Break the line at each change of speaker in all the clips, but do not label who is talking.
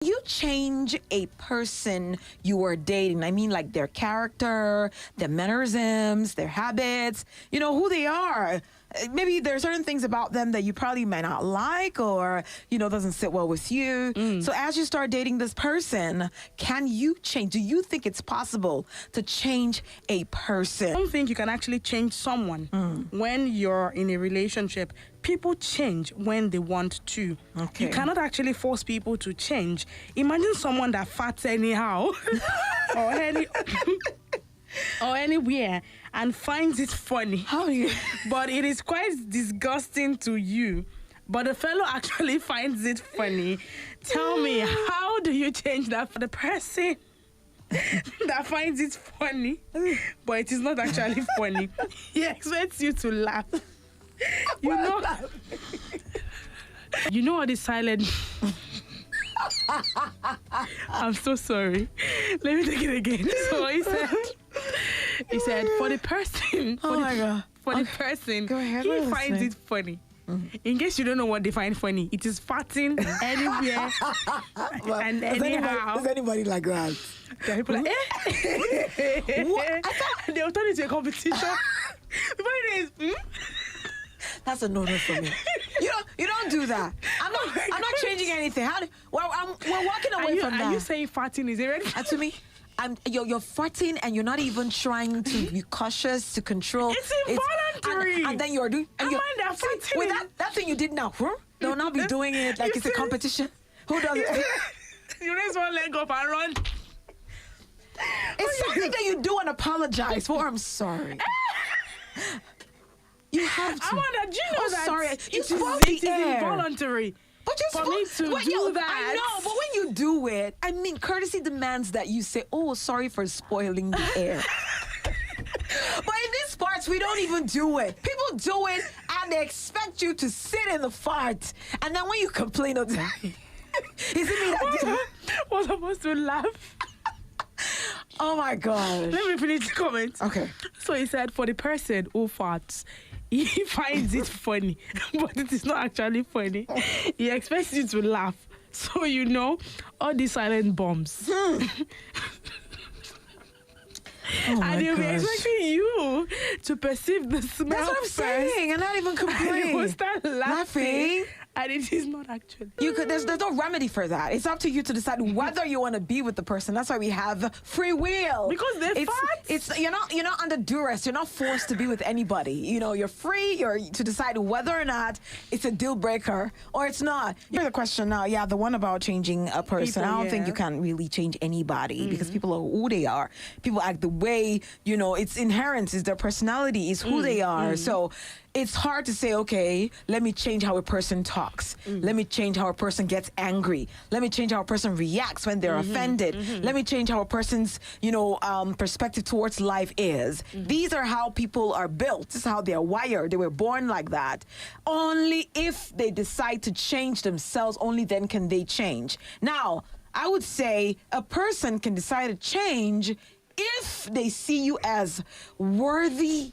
You change a person you are dating. I mean, like their character, their mannerisms, their habits, who they are. Maybe there are certain things about them that you probably might not like or, doesn't sit well with you. So as you start dating this person, can you change? Do you think it's possible to change a person?
I don't think you can actually change someone when you're in a relationship. People change when they want to.
Okay.
You cannot actually force people to change. Imagine someone that farts anyhow or anywhere and finds it funny.
How do you?
But it is quite disgusting to you. But the fellow actually finds it funny. Tell me, how do you change that for the person that finds it funny, but it is not actually funny? He expects you to laugh. You know what is silent? I'm so sorry. Let me take it again. So he said, for the person, the person,
Go ahead,
he finds it funny. In case you don't know what they find funny, it is farting anywhere and anyhow.
Is anybody like that?
There are people like, what? They'll turn it into a competition. The funny thing is,
That's a no-no for me. You don't do that. I'm not changing anything. We're walking away from that.
Are you saying farting is already?
To me, you're farting and you're not even trying to be cautious to control.
It's involuntary.
And then you're doing. And
farting.
With that thing you did now, they'll not be doing it like it's a competition. Who does it?
You raise one leg up and run.
It's something that you do and apologize for. I'm sorry. You have to.
Amanda, do you know that?
Sorry,
it
you
is involuntary.
But
for me to do that.
I know, but when you do it, I mean, courtesy demands that you say, "Oh, sorry for spoiling the air." But in these parts, we don't even do it. People do it, and they expect you to sit in the fart. And then when you complain, is it me that did it?
Was supposed to laugh.
Oh my gosh.
Let me finish the comment.
Okay.
So he said, for the person who farts, he finds it funny, but it is not actually funny. He expects you to laugh. So all these silent bombs. And he'll be expecting you to perceive the smell.
That's what I'm saying. And not even complain.
And will start laughing. And it is not actually.
There's no remedy for that. It's up to you to decide whether you want to be with the person. That's why we have free will.
Because
you're not under duress. You're not forced to be with anybody. You're free. You're to decide whether or not it's a deal breaker or it's not. Here's the question now. Yeah, the one about changing a person. I don't think you can really change anybody because people are who they are. People act the way it's inherent. It's their personality. Is who they are. So it's hard to say, okay, let me change how a person talks. Let me change how a person gets angry. Let me change how a person reacts when they're offended. Let me change how a person's, perspective towards life is. These are how people are built. This is how they're wired. They were born like that. Only if they decide to change themselves, only then can they change. Now, I would say a person can decide to change if they see you as worthy.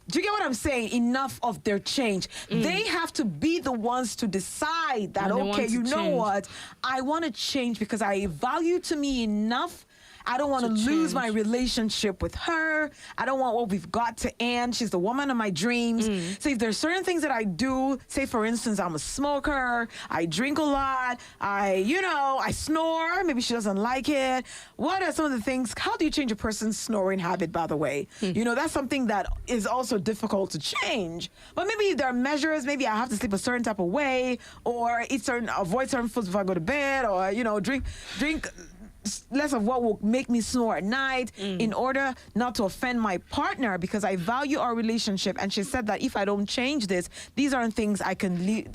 Do you get what I'm saying? Enough of their change. They have to be the ones to decide that, okay, you know what? I want to change because I value to me enough. I don't want to lose my relationship with her. I don't want what we've got to end. She's the woman of my dreams. So if there's certain things that I do, say for instance, I'm a smoker, I drink a lot, I snore, maybe she doesn't like it. What are some of the things? How do you change a person's snoring habit, by the way? That's something that is also difficult to change. But maybe there are measures, maybe I have to sleep a certain type of way, or avoid certain foods before I go to bed, or, drink less of what will make me snore at night in order not to offend my partner because I value our relationship. And she said that if I don't change this, these aren't things I can leave,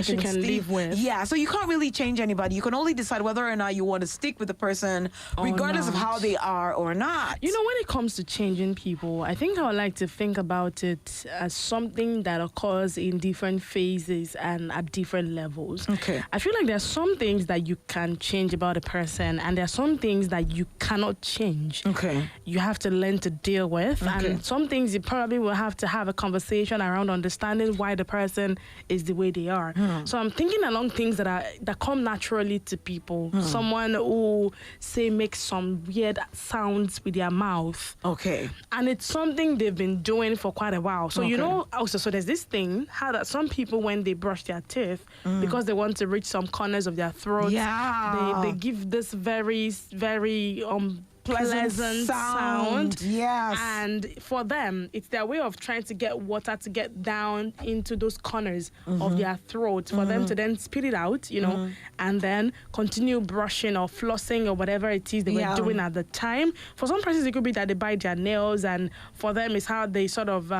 she can
live with.
Yeah, so you can't really change anybody. You can only decide whether or not you want to stick with the person regardless of how they are or not.
When it comes to changing people, I think I would like to think about it as something that occurs in different phases and at different levels.
Okay.
I feel like there's some things that you can change about a person and there are some things that you cannot change.
Okay.
You have to learn to deal with.
Okay.
And some things you probably will have to have a conversation around understanding why the person is the way they are. So I'm thinking along things that come naturally to people. Someone who, say, makes some weird sounds with their mouth.
Okay.
And it's something they've been doing for quite a while. So, you
Okay.
know, also, so there's this thing, how that some people, when they brush their teeth, because they want to reach some corners of their throat,
Yeah.
they give this very, very pleasant sound.
Yes.
And for them, it's their way of trying to get water to get down into those corners of their throat for them to then spit it out, you know, and then continue brushing or flossing or whatever it is they were doing at the time. For some persons, it could be that they bite their nails, and for them, it's how they sort of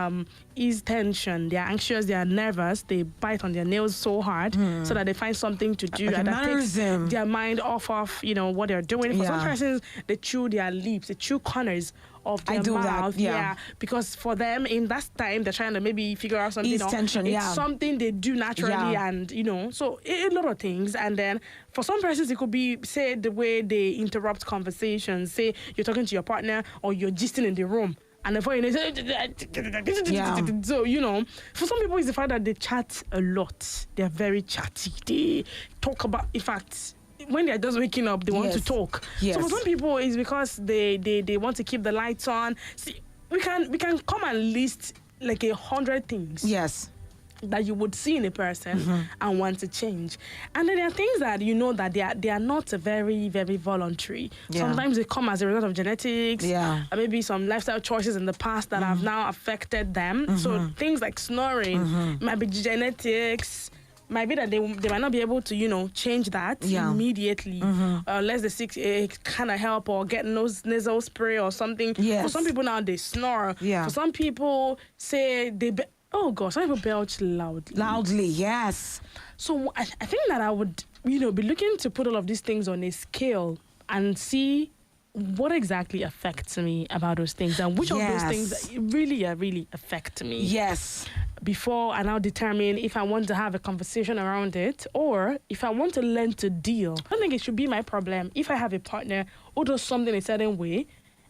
ease tension. They're anxious, they're nervous, they bite on their nails so hard so that they find something to do,
Like a
and that takes
mannerism.
their mind off, you know, what they're doing. For some
Yeah.
persons, they chew their lips, they chew corners of their
I do that,
mouth.
yeah.
Because for them, in that time, they're trying to maybe figure out something.
Ease tension,
it's
yeah.
something they do naturally,
Yeah.
and, you know, so a lot of things. And then for some persons, it could be, say, the way they interrupt conversations. Say you're talking to your partner or you're gisting in the room. And before you know, so, you know, for some people, it's the fact that they chat a lot. They're very chatty. They talk about, in fact, when they're just waking up, they want to
Yes.
talk.
Yes.
So for some people, it's because they want to keep the lights on. See, we can come and list like 100 things
Yes.
that you would see in a person and want to change. And then there are things that you know that they are not very, very voluntary.
Yeah.
Sometimes they come as a result of genetics,
Yeah.
or maybe some lifestyle choices in the past that have now affected them. So things like snoring might be genetics. Might be that they might not be able to, you know, change that
Yeah.
immediately unless they seek a kind of help or get nasal spray or something.
Yes.
For some people now, they snore.
Yeah.
For some people, say oh God, some people belch loudly.
Loudly, yes.
So I think that I would, you know, be looking to put all of these things on a scale and see what exactly affects me about those things and which of those things really affect me.
Yes.
Before I now determine if I want to have a conversation around it or if I want to learn to deal. I don't think it should be my problem if I have a partner who does something a certain way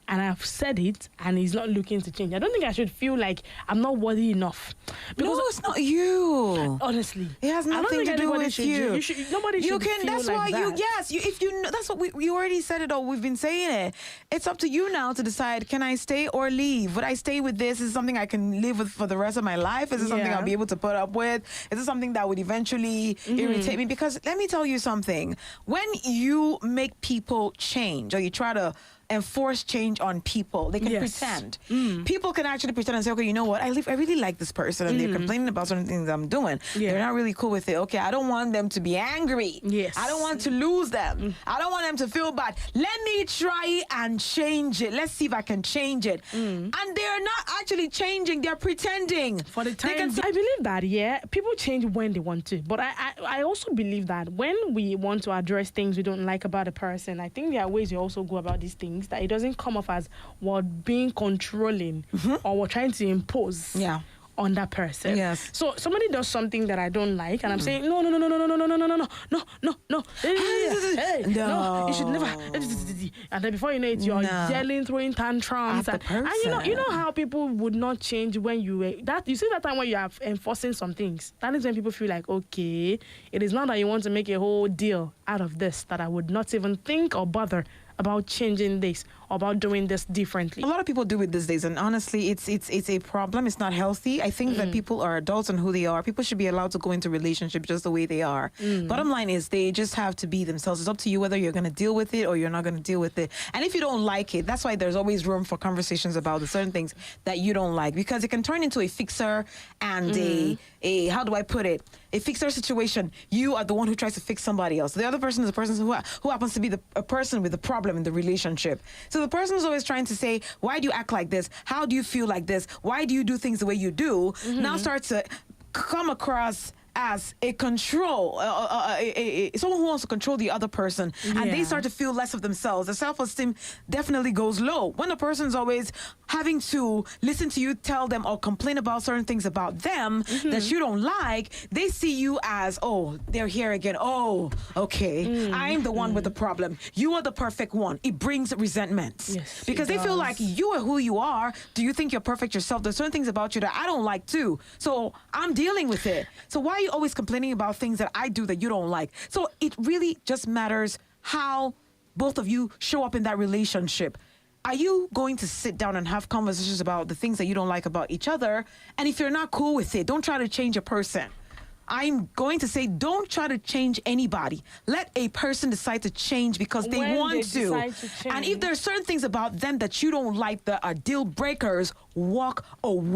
and I've said it and he's not looking to change. I don't think I should feel like I'm not worthy enough.
No, it's not you.
Honestly,
It has
I don't
nothing
think
to do
anybody
with
should
you.
Nobody
You
should
can.
feel
That's
like
why
that.
you. Yes. You. If you. That's what we already said it all. We've been saying it. It's up to you now to decide. Can I stay or leave? Would I stay with this? Is it something I can live with for the rest of my life? Is it something
Yeah.
I'll be able to put up with? Is it something that would eventually irritate me? Because let me tell you something. When you make people change or you try to enforce change on people, they can
Yes.
pretend. People can actually pretend and say, okay, you know what? I really like this person and they're complaining about certain things I'm doing.
Yeah.
They're not really cool with it. Okay, I don't want them to be angry.
Yes.
I don't want to lose them. I don't want them to feel bad. Let me try and change it. Let's see if I can change it. And they're not actually changing. They're pretending.
For the
They
time,
can say-
I believe that, yeah, people change when they want to. But I also believe that when we want to address things we don't like about a person, I think there are ways we also go about these things that it doesn't come off as we're being controlling or we're trying to impose
Yeah.
on that person.
Yes.
So somebody does something that I don't like and I'm saying, no. Hey, no, you should never. And then before you know it, you're
No.
yelling, throwing tantrums.
At the
And you
person.
know how people would not change when you see that time when you are enforcing some things. That is when people feel like, okay, it is not that you want to make a whole deal out of this, that I would not even think or bother about changing this or about doing this differently.
A lot of people do it these days, and honestly, it's a problem. It's not healthy. I think that people are adults and who they are. People should be allowed to go into relationships just the way they are. Bottom line is they just have to be themselves. It's up to you whether you're going to deal with it or you're not going to deal with it. And if you don't like it, that's why there's always room for conversations about the certain things that you don't like, because it can turn into a fixer and a how do I put it? A fixer situation. You are the one who tries to fix somebody else. The other person is the person who happens to be a person with the problem in the relationship. So the person is always trying to say, why do you act like this? How do you feel like this? Why do you do things the way you do? Now starts to come across as a control, someone who wants to control the other person, and they
Yeah.
start to feel less of themselves. The self-esteem definitely goes low. When a person's always having to listen to you tell them or complain about certain things about them that you don't like, they see you as, oh, they're here again. Oh, okay. I'm the one with the problem. You are the perfect one. It brings resentment.
Yes,
because
it
they feel
does.
like you are who you are. Do you think you're perfect yourself? There's certain things about you that I don't like too. So I'm dealing with it. So why are you always complaining about things that I do that you don't like? So it really just matters how both of you show up in that relationship. Are you going to sit down and have conversations about the things that you don't like about each other? And if you're not cool with it, don't try to change a person. I'm going to say, don't try to change anybody. Let a person decide to change because they
When
want
they
to.
decide to
And if
change.
there are certain things about them that you don't like that are deal breakers, walk away.